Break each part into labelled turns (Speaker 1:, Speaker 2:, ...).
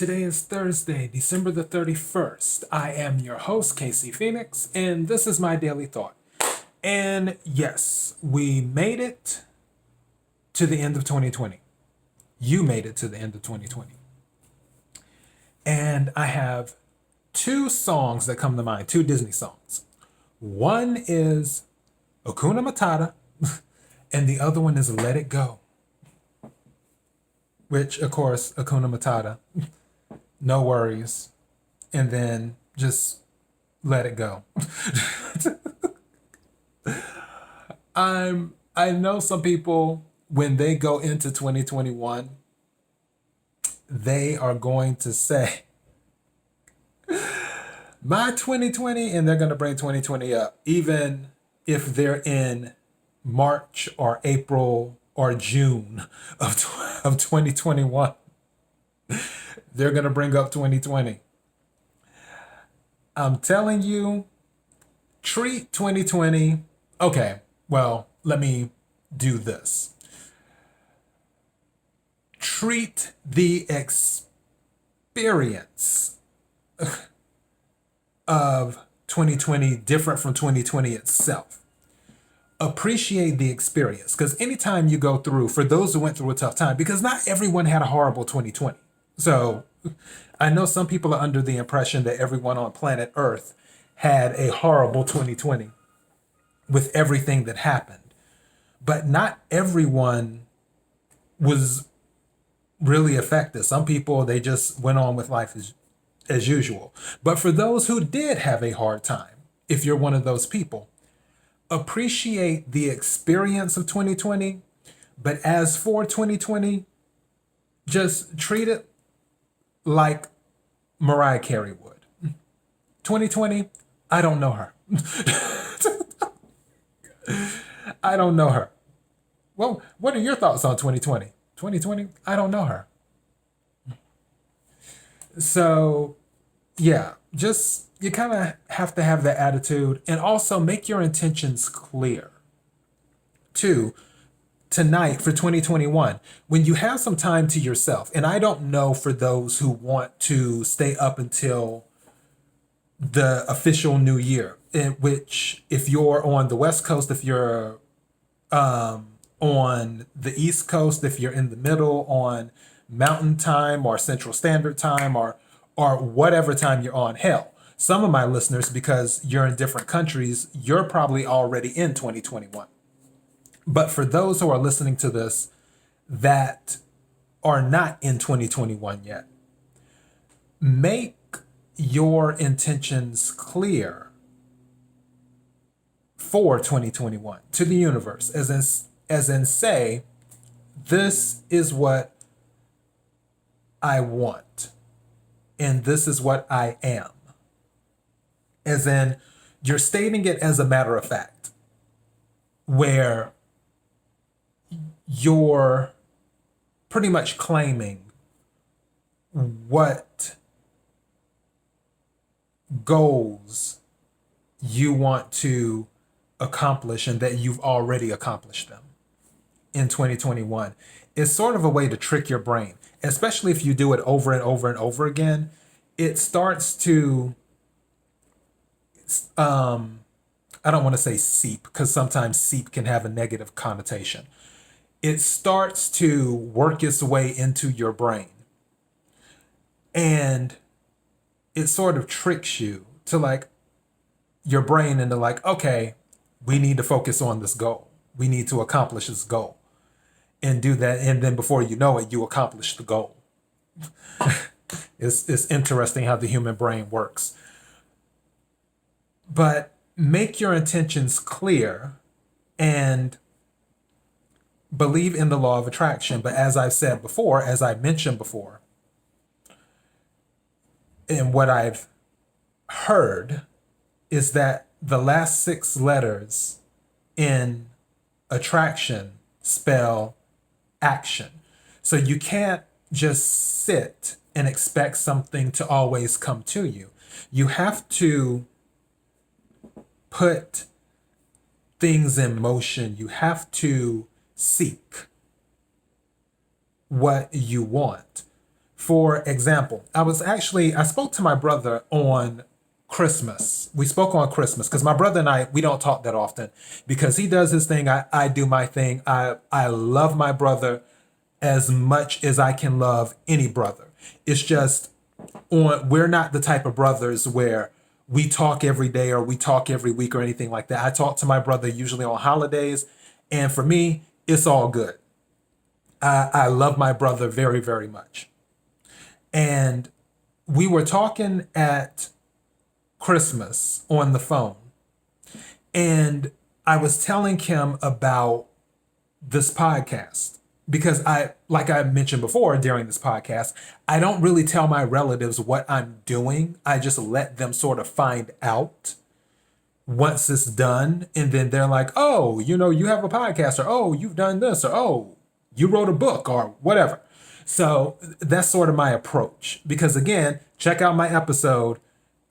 Speaker 1: Today is Thursday, December the 31st. I am your host, Casey Phoenix, and this is my daily thought. And yes, we made it to the end of 2020. You made it to the end of 2020. And I have two songs that come to mind, two Disney songs. One is Hakuna Matata, and the other one is Let It Go. Which, of course, Hakuna Matata, no worries, and then just let it go. I know some people, when they go into 2021, they are going to say, my 2020, and they're going to bring 2020 up, even if they're in March or April or June of 2021. They're going to bring up 2020. I'm telling you, treat 2020. Okay, well, let me do this. Treat the experience of 2020 different from 2020 itself. Appreciate the experience, because anytime you go through, for those who went through a tough time, because not everyone had a horrible 2020. So I know some people are under the impression that everyone on planet Earth had a horrible 2020 with everything that happened. But not everyone was really affected. Some people, they just went on with life as usual. But for those who did have a hard time, if you're one of those people, appreciate the experience of 2020. But as for 2020, just treat it like Mariah Carey would. 2020, I don't know her. I don't know her. Well, what are your thoughts on 2020? 2020, I don't know her. So, yeah, just you kind of have to have that attitude, and also make your intentions clear. Two, tonight for 2021, when you have some time to yourself, and I don't know for those who want to stay up until the official new year, in which if you're on the West Coast, if you're on the East Coast, if you're in the middle on Mountain Time or Central Standard Time or whatever time you're on, hell, some of my listeners, because you're in different countries, you're probably already in 2021. But for those who are listening to this that are not in 2021 yet, make your intentions clear for 2021 to the universe, as in say, this is what I want, and this is what I am. As in, you're stating it as a matter of fact, where you're pretty much claiming what goals you want to accomplish and that you've already accomplished them in 2021. It's sort of a way to trick your brain, especially if you do it over and over and over again. It starts to I don't want to say seep, because sometimes seep can have a negative connotation. It starts to work its way into your brain, and it sort of tricks you to like your brain into like, okay, we need to focus on this goal. We need to accomplish this goal and do that. And then before you know it, you accomplish the goal. It's interesting how the human brain works. But make your intentions clear and believe in the law of attraction. But as I've said before, as I mentioned before, and what I've heard is that the last 6 letters in attraction spell action. So you can't just sit and expect something to always come to you. You have to put things in motion. You have to seek what you want. For example, I spoke to my brother on Christmas. We spoke on Christmas because my brother and I, we don't talk that often because he does his thing. I do my thing. I love my brother as much as I can love any brother. It's just we're not the type of brothers where we talk every day or we talk every week or anything like that. I talk to my brother usually on holidays. And for me, it's all good. I love my brother very, very much. And we were talking at Christmas on the phone. And I was telling him about this podcast because like I mentioned before during this podcast, I don't really tell my relatives what I'm doing. I just let them sort of find out once it's done. And then they're like, oh, you have a podcast, or oh, you've done this, or oh, you wrote a book, or whatever. So that's sort of my approach. Because again, check out my episode.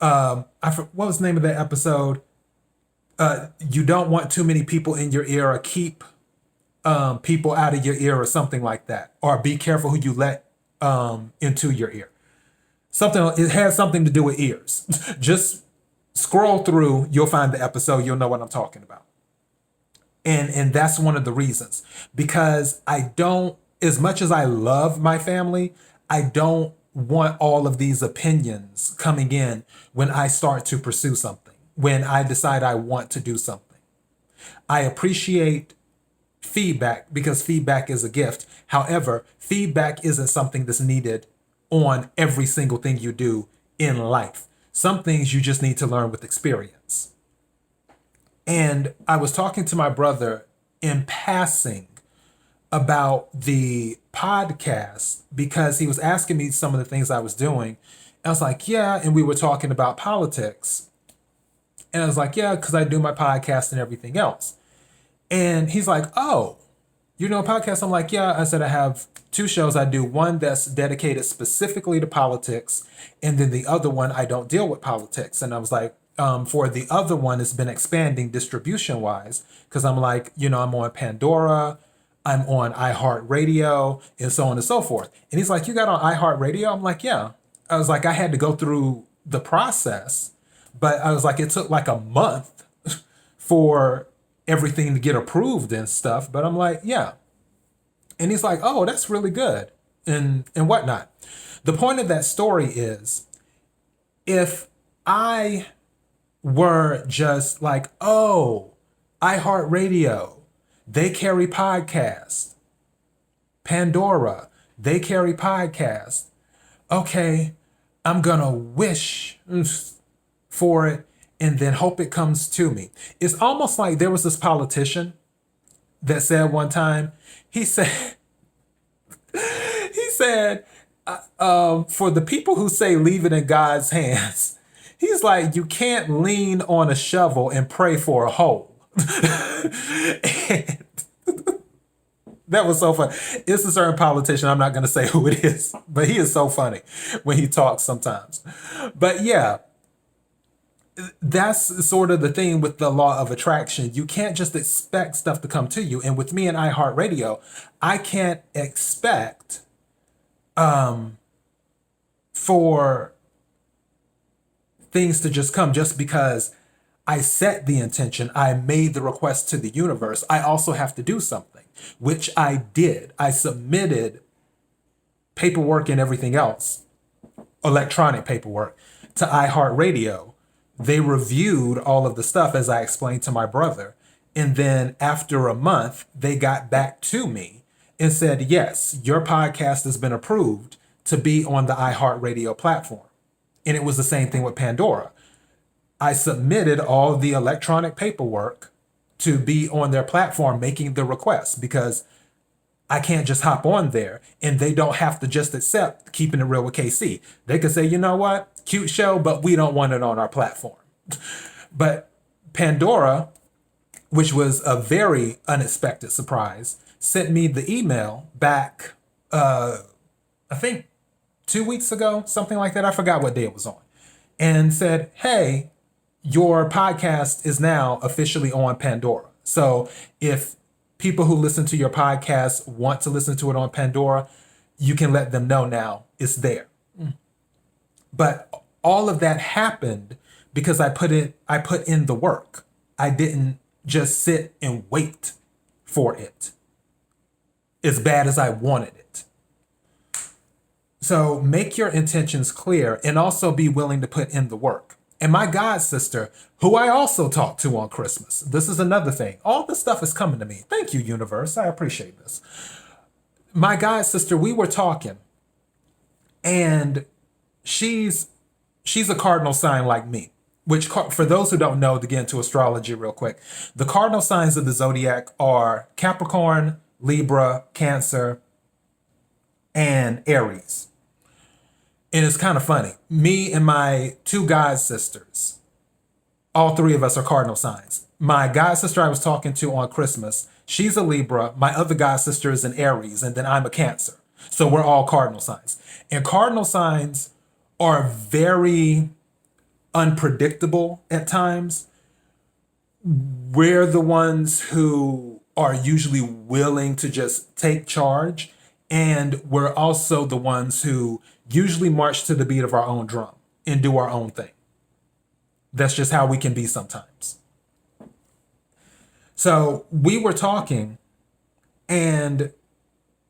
Speaker 1: What was the name of that episode? You don't want too many people in your ear, or keep people out of your ear, or something like that, or be careful who you let into your ear. It has something to do with ears. Just scroll through, you'll find the episode, you'll know what I'm talking about. And that's one of the reasons, because I don't, as much as I love my family, I don't want all of these opinions coming in when I start to pursue something, when I decide I want to do something. I appreciate feedback because feedback is a gift. However, feedback isn't something that's needed on every single thing you do in life. Some things you just need to learn with experience. And I was talking to my brother in passing about the podcast because he was asking me some of the things I was doing. I was like, yeah. And we were talking about politics. And I was like, yeah, because I do my podcast and everything else. And he's like, oh, you know a podcast? I'm like, yeah. I said, I have 2 shows I do. One that's dedicated specifically to politics. And then the other one, I don't deal with politics. And I was like, for the other one, it's been expanding distribution wise. Because I'm like, I'm on Pandora, I'm on iHeartRadio, and so on and so forth. And he's like, you got on iHeartRadio? I'm like, yeah. I was like, I had to go through the process. But I was like, it took like a month for everything to get approved and stuff. But I'm like, yeah. And he's like, oh, that's really good and whatnot. The point of that story is, if I were just like, oh, iHeartRadio, they carry podcast. Pandora, they carry podcast. Okay, I'm gonna wish for it and then hope it comes to me. It's almost like there was this politician that said one time, he said, for the people who say leave it in God's hands, he's like, you can't lean on a shovel and pray for a hole. And that was so funny. It's a certain politician, I'm not going to say who it is, but he is so funny when he talks sometimes. But yeah, that's sort of the thing with the law of attraction. You can't just expect stuff to come to you. And with me and iHeartRadio, I can't expect for things to just come just because I set the intention, I made the request to the universe. I also have to do something, which I did. I submitted paperwork and everything else, electronic paperwork, to iHeartRadio. They reviewed all of the stuff as I explained to my brother. And then after a month, they got back to me and said, yes, your podcast has been approved to be on the iHeartRadio platform. And it was the same thing with Pandora. I submitted all the electronic paperwork to be on their platform making the request, because I can't just hop on there and they don't have to just accept Keeping It Real with KC. They could say, you know what, cute show, but we don't want it on our platform. But Pandora, which was a very unexpected surprise, sent me the email back, I think 2 weeks ago, something like that. I forgot what day it was on, and said, hey, your podcast is now officially on Pandora. So if people who listen to your podcast want to listen to it on Pandora, you can let them know now it's there. But all of that happened because I put in the work. I didn't just sit and wait for it as bad as I wanted it. So make your intentions clear and also be willing to put in the work. And my God sister, who I also talked to on Christmas, this is another thing. All this stuff is coming to me. Thank you, universe. I appreciate this. My God sister, we were talking, and she's a cardinal sign like me, which for those who don't know, to get into astrology real quick, the cardinal signs of the zodiac are Capricorn, Libra, Cancer, and Aries. And it's kind of funny. Me and my two god sisters, all three of us are cardinal signs. My god sister I was talking to on Christmas, she's a Libra. My other god sister is an Aries, and then I'm a Cancer. So we're all cardinal signs. And cardinal signs are very unpredictable at times. We're the ones who are usually willing to just take charge. And we're also the ones who usually march to the beat of our own drum and do our own thing. That's just how we can be sometimes. So we were talking, and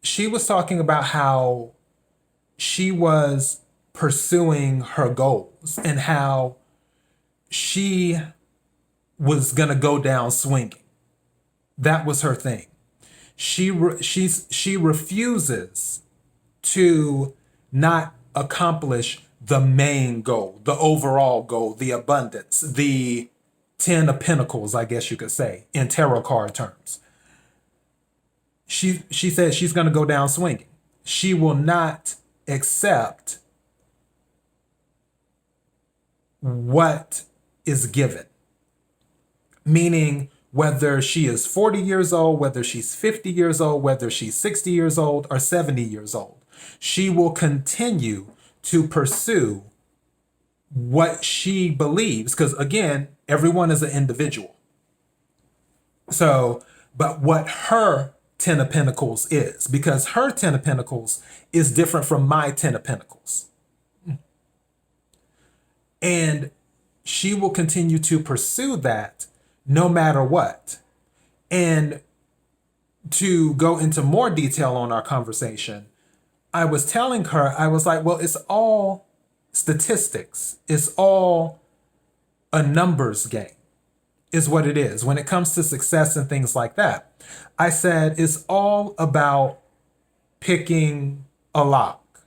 Speaker 1: she was talking about how she was pursuing her goals and how she was going to go down swinging. That was her thing. She refuses to not accomplish the main goal, the overall goal, the abundance, the 10 of Pentacles, I guess you could say, in tarot card terms. She says she's going to go down swinging. She will not accept what is given. Meaning, whether she is 40 years old, whether she's 50 years old, whether she's 60 years old or 70 years old, she will continue to pursue what she believes. Because again, everyone is an individual. So, but what her 10 of Pentacles is, because her 10 of Pentacles is different from my 10 of Pentacles. And she will continue to pursue that no matter what. And to go into more detail on our conversation, I was telling her, I was like, well, it's all statistics. It's all a numbers game, is what it is. When it comes to success and things like that, I said, it's all about picking a lock.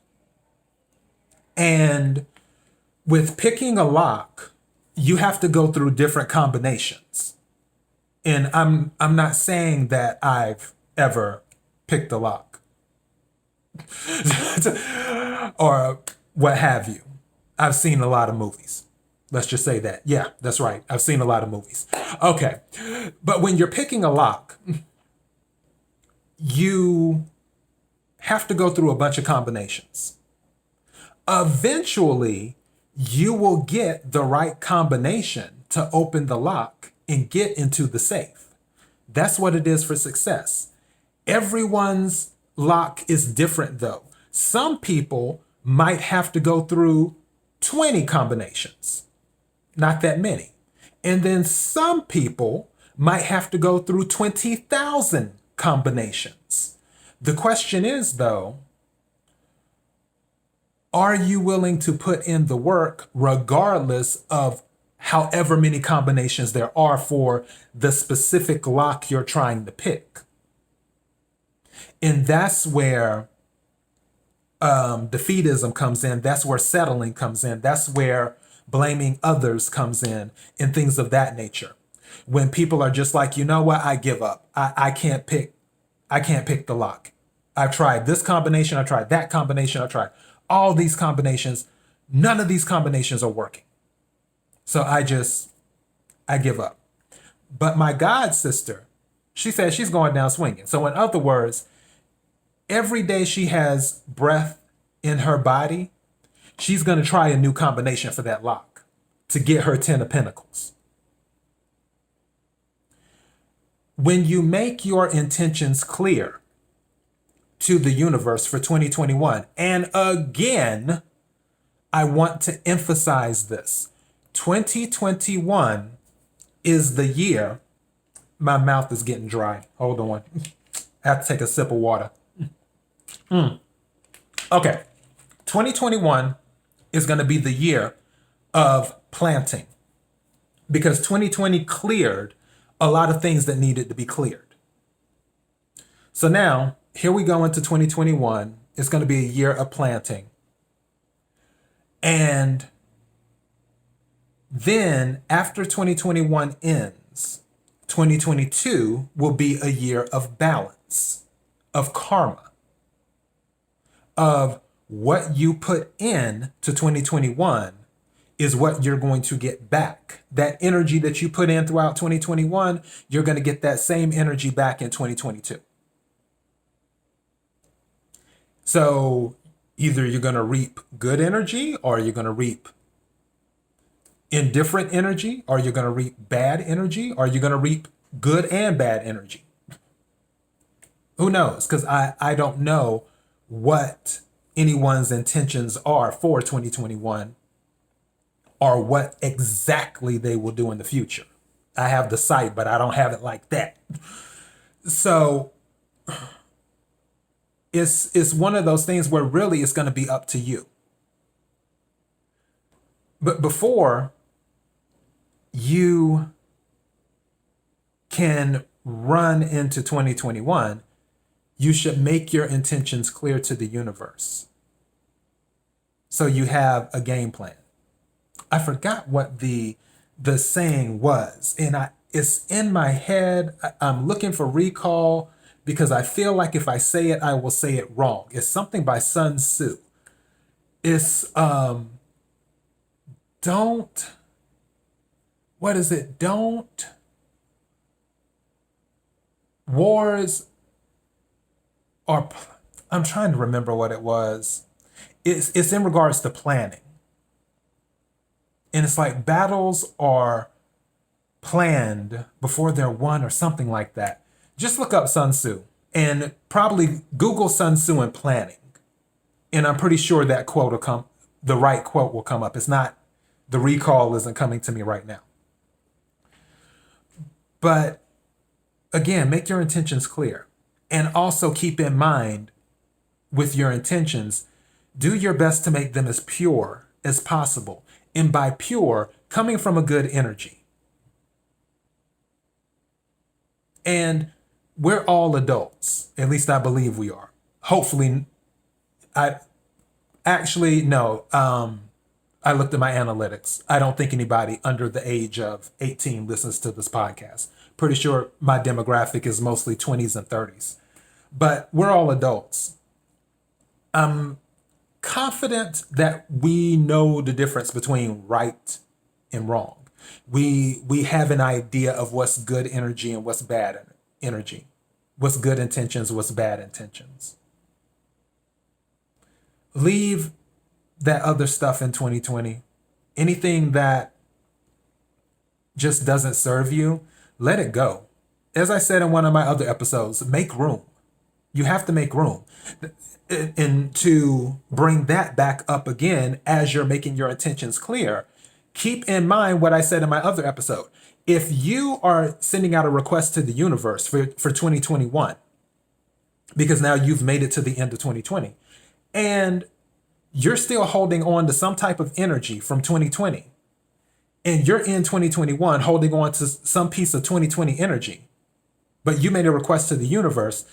Speaker 1: And with picking a lock, you have to go through different combinations. And I'm not saying that I've ever picked a lock or what have you. I've seen a lot of movies. Let's just say that. Yeah, that's right. I've seen a lot of movies. Okay. But when you're picking a lock, you have to go through a bunch of combinations. Eventually, you will get the right combination to open the lock and get into the safe. That's what it is for success. Everyone's lock is different though. Some people might have to go through 20 combinations, not that many. And then some people might have to go through 20,000 combinations. The question is though, are you willing to put in the work regardless of however many combinations there are for the specific lock you're trying to pick? And that's where defeatism comes in. That's where settling comes in. That's where blaming others comes in and things of that nature. When people are just like, you know what, I give up. I can't pick the lock. I've tried this combination. I tried that combination. I tried all these combinations. None of these combinations are working. So I give up. But my god sister, she says she's going down swinging. So in other words, every day she has breath in her body, she's going to try a new combination for that lock to get her 10 of Pentacles. When you make your intentions clear, to the universe for 2021. And again, I want to emphasize this. 2021 is the year. My mouth is getting dry. Hold on. I have to take a sip of water. Okay. 2021 is going to be the year of planting because 2020 cleared a lot of things that needed to be cleared. So now, here we go into 2021. It's going to be a year of planting. And then after 2021 ends, 2022 will be a year of balance, of karma, of what you put in to 2021 is what you're going to get back. That energy that you put in throughout 2021, you're going to get that same energy back in 2022. So either you're going to reap good energy or you're going to reap indifferent energy, or you're going to reap bad energy, or you're going to reap good and bad energy. Who knows? Because I don't know what anyone's intentions are for 2021 or what exactly they will do in the future. I have the sight, but I don't have it like that. So it's one of those things where really it's going to be up to you. But before you can run into 2021, you should make your intentions clear to the universe. So you have a game plan. I forgot what the saying was, and it's in my head. I'm looking for recall because I feel like if I say it, I will say it wrong. It's something by Sun Tzu. It's don't, what is it? Don't, wars are, I'm trying to remember what it was. It's in regards to planning. And it's like battles are planned before they're won or something like that. Just look up Sun Tzu and probably Google Sun Tzu and planning. And I'm pretty sure that quote will come, the right quote will come up. It's not, the recall isn't coming to me right now. But again, make your intentions clear. And also keep in mind with your intentions, do your best to make them as pure as possible. And by pure, coming from a good energy. And we're all adults. At least I believe we are. Hopefully, I looked at my analytics. I don't think anybody under the age of 18 listens to this podcast. Pretty sure my demographic is mostly 20s and 30s. But we're all adults. I'm confident that we know the difference between right and wrong. We have an idea of what's good energy and what's bad energy. What's good intentions, what's bad intentions. Leave that other stuff in 2020. Anything that just doesn't serve you, let it go. As I said in one of my other episodes, make room. You have to make room. And to bring that back up again as you're making your intentions clear, keep in mind what I said in my other episode. If you are sending out a request to the universe for 2021, because now you've made it to the end of 2020, and you're still holding on to some type of energy from 2020, and you're in 2021 holding on to some piece of 2020 energy, but you made a request to the universe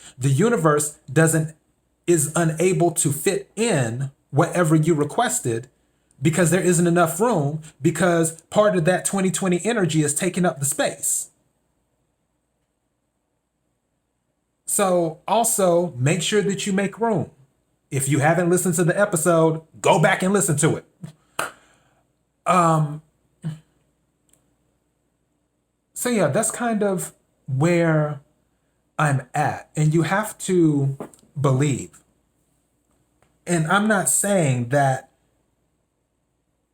Speaker 1: is unable to fit in whatever you requested because there isn't enough room, because part of that 2020 energy is taking up the space. So also make sure that you make room. If you haven't listened to the episode, go back and listen to it. So yeah, that's kind of where I'm at. And you have to believe. And I'm not saying that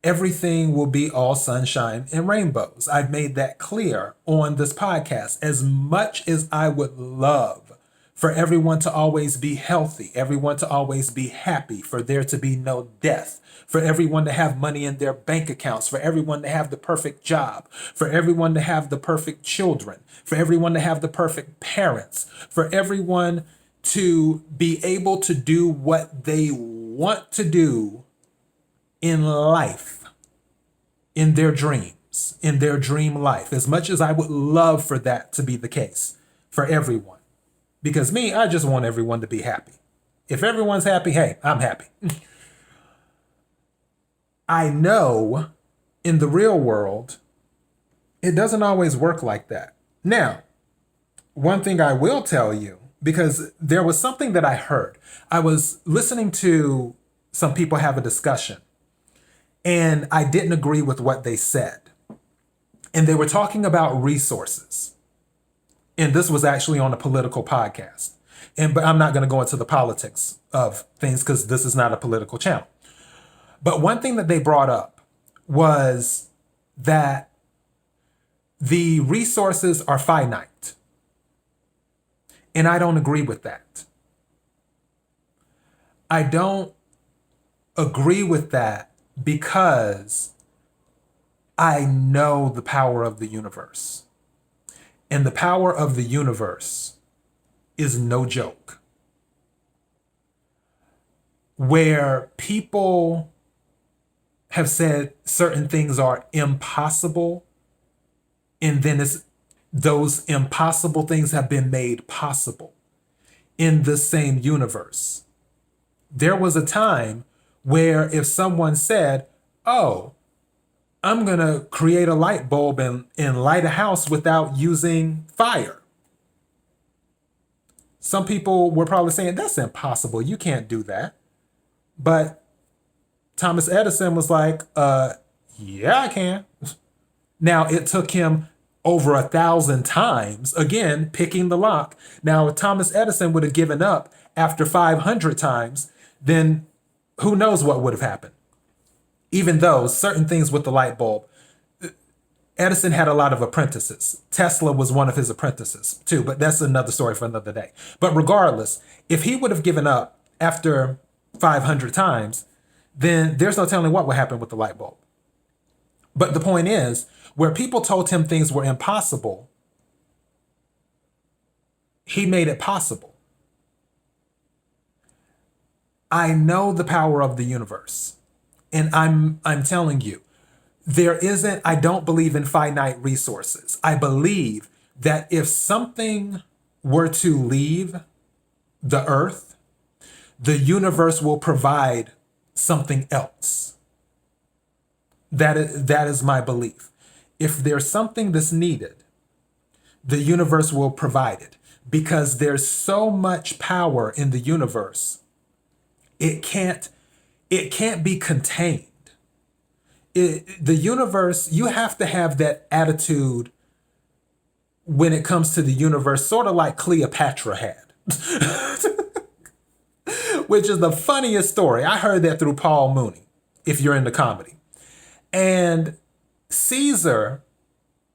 Speaker 1: everything will be all sunshine and rainbows. I've made that clear on this podcast. As much as I would love for everyone to always be healthy, everyone to always be happy, for there to be no death, for everyone to have money in their bank accounts, for everyone to have the perfect job, for everyone to have the perfect children, for everyone to have the perfect parents, for everyone to be able to do what they want to do in life, in their dreams, in their dream life, as much as I would love for that to be the case for everyone. Because me, I just want everyone to be happy. If everyone's happy, hey, I'm happy. I know in the real world, it doesn't always work like that. Now, one thing I will tell you, because there was something that I heard. I was listening to some people have a discussion, and I didn't agree with what they said. And they were talking about resources. And this was actually on a political podcast. But I'm not going to go into the politics of things because this is not a political channel. But one thing that they brought up was that the resources are finite. And I don't agree with that. I don't agree with that because I know the power of the universe. And the power of the universe is no joke. Where people have said certain things are impossible, and then those impossible things have been made possible in the same universe. There was a time where if someone said, oh, I'm going to create a light bulb and light a house without using fire. Some people were probably saying, that's impossible. You can't do that. But Thomas Edison was like, yeah, I can. Now, it took him over 1,000 times, again, picking the lock. Now, if Thomas Edison would have given up after 500 times, then who knows what would have happened. Even though certain things with the light bulb, Edison had a lot of apprentices. Tesla was one of his apprentices too, but that's another story for another day. But regardless, if he would have given up after 500 times, then there's no telling what would happen with the light bulb. But the point is, where people told him things were impossible, he made it possible. I know the power of the universe. And I'm telling you, I don't believe in finite resources. I believe that if something were to leave the earth, the universe will provide something else. That is my belief. If there's something that's needed, the universe will provide it, because there's so much power in the universe. It can't be contained. The universe, you have to have that attitude when it comes to the universe, sort of like Cleopatra had. Which is the funniest story. I heard that through Paul Mooney, if you're into comedy. And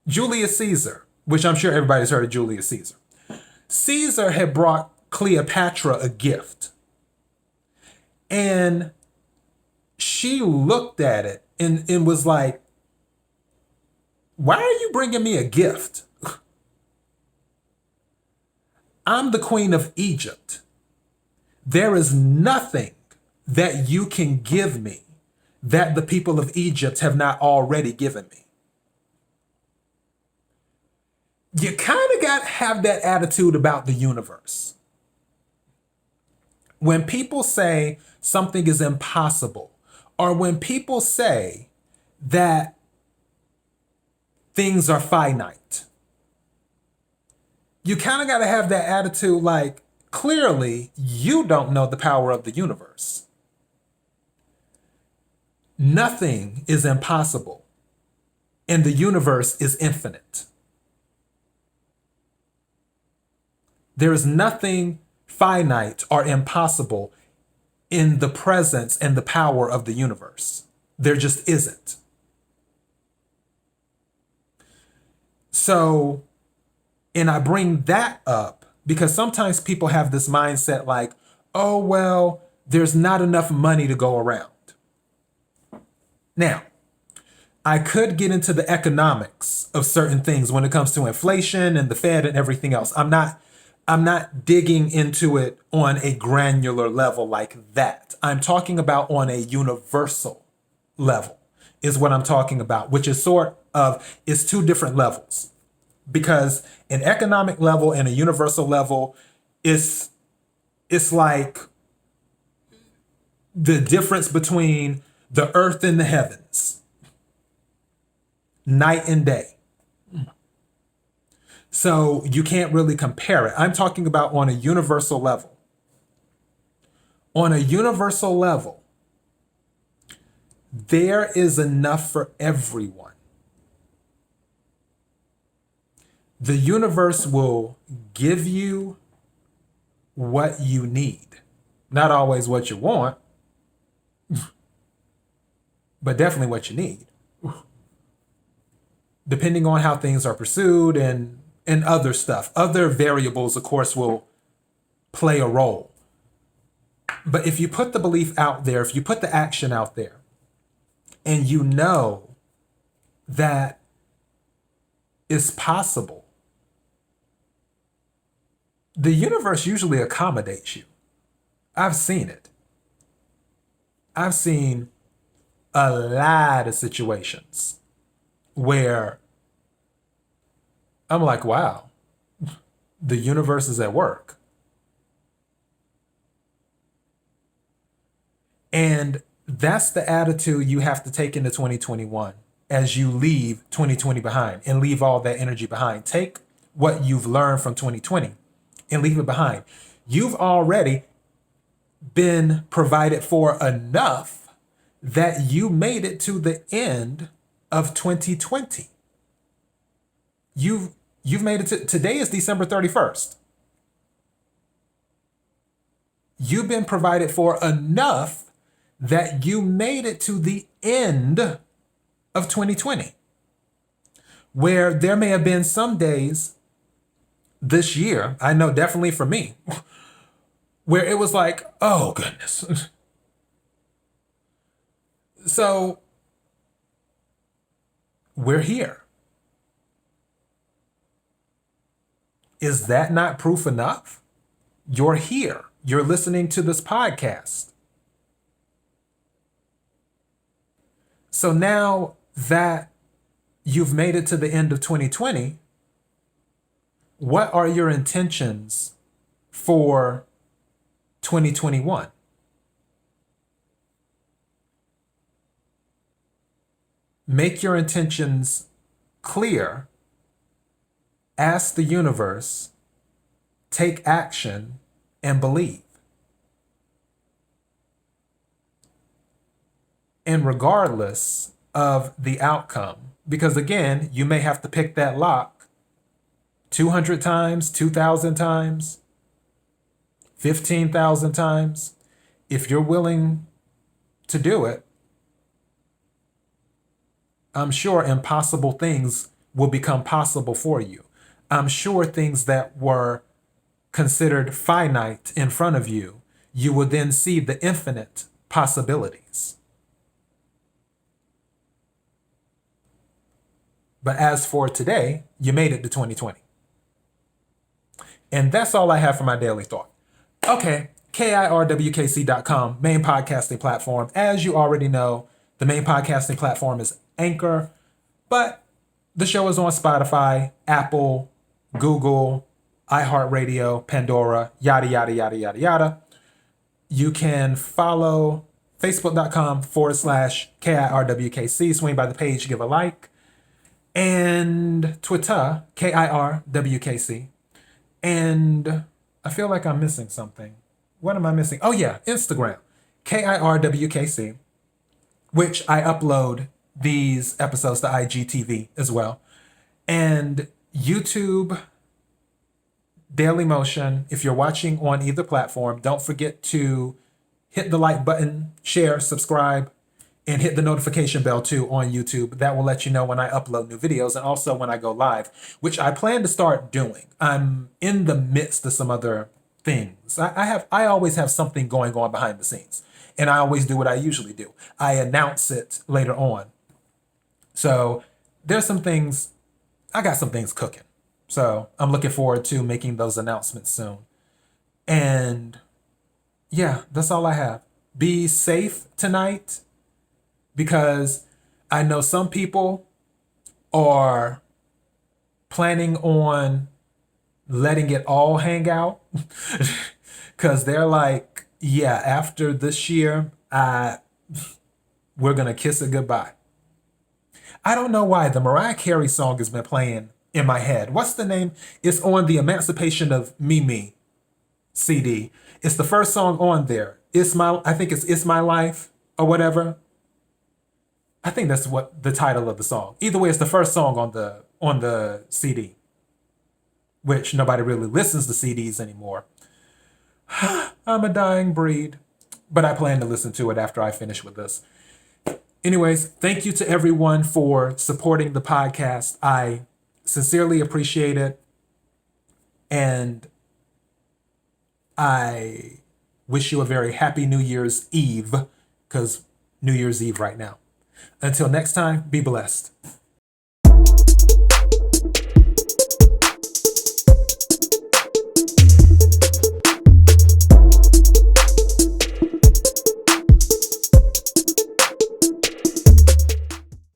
Speaker 1: Julius Caesar, which I'm sure everybody's heard of Julius Caesar. Caesar had brought Cleopatra a gift. And she looked at it and was like, why are you bringing me a gift? I'm the queen of Egypt. There is nothing that you can give me that the people of Egypt have not already given me. You kind of got to have that attitude about the universe. When people say something is impossible, or when people say that things are finite, you kind of got to have that attitude like, clearly, you don't know the power of the universe. Nothing is impossible, and the universe is infinite. There is nothing finite or impossible in the presence and the power of the universe. There just isn't. So, and I bring that up Because sometimes people have this mindset like, oh, well, there's not enough money to go around. Now, I could get into the economics of certain things when it comes to inflation and the Fed and everything else. I'm not digging into it on a granular level like that. I'm talking about on a universal level is what I'm talking about, which is is two different levels. Because an economic level and a universal level is it's like the difference between the earth and the heavens, night and day. So you can't really compare it. I'm talking about on a universal level. On a universal level, there is enough for everyone. The universe will give you what you need. Not always what you want, but definitely what you need. Depending on how things are pursued and other stuff. Other variables, of course, will play a role. But if you put the belief out there, if you put the action out there, and you know that it's possible, the universe usually accommodates you. I've seen it. I've seen a lot of situations where I'm like, wow, the universe is at work. And that's the attitude you have to take into 2021 as you leave 2020 behind and leave all that energy behind. Take what you've learned from 2020 and leave it behind. You've already been provided for enough that you made it to the end of 2020. You've made it to today is December 31st. You've been provided for enough that you made it to the end of 2020, where there may have been some days this year, I know definitely for me, where it was like, oh goodness. So we're here. Is that not proof enough? You're here. You're listening to this podcast. So now that you've made it to the end of 2020, what are your intentions for 2021? Make your intentions clear. Ask the universe, take action, and believe. And regardless of the outcome, because again, you may have to pick that lock 200 times, 2,000 times, 15,000 times. If you're willing to do it, I'm sure impossible things will become possible for you. I'm sure things that were considered finite in front of you, you will then see the infinite possibilities. But as for today, you made it to 2020. And that's all I have for my daily thought. Okay, KIRWKC.com, main podcasting platform. As you already know, the main podcasting platform is Anchor, but the show is on Spotify, Apple, Google, iHeartRadio, Pandora, yada, yada, yada, yada, yada. You can follow facebook.com/KIRWKC, swing by the page, give a like. And Twitter, KIRWKC. And I feel like I'm missing something. What am I missing? Oh yeah, Instagram, KIRWKC, which I upload these episodes to IGTV as well. And YouTube, Daily Motion. If you're watching on either platform, don't forget to hit the like button, share, subscribe, and hit the notification bell too on YouTube. That will let you know when I upload new videos and also when I go live, which I plan to start doing. I'm in the midst of some other things. I always have something going on behind the scenes, and I always do what I usually do. I announce it later on. So there's some things, I got some things cooking. So I'm looking forward to making those announcements soon. And yeah, that's all I have. Be safe tonight, because I know some people are planning on letting it all hang out because they're like, yeah, after this year, we're going to kiss it goodbye. I don't know why the Mariah Carey song has been playing in my head. What's the name? It's on the Emancipation of Mimi CD. It's the first song on there. I think it's My Life or whatever. I think that's what the title of the song. Either way, it's the first song on the CD, which nobody really listens to CDs anymore. I'm a dying breed, but I plan to listen to it after I finish with this. Anyways, thank you to everyone for supporting the podcast. I sincerely appreciate it, and I wish you a very happy New Year's Eve, because New Year's Eve right now. Until next time, be blessed.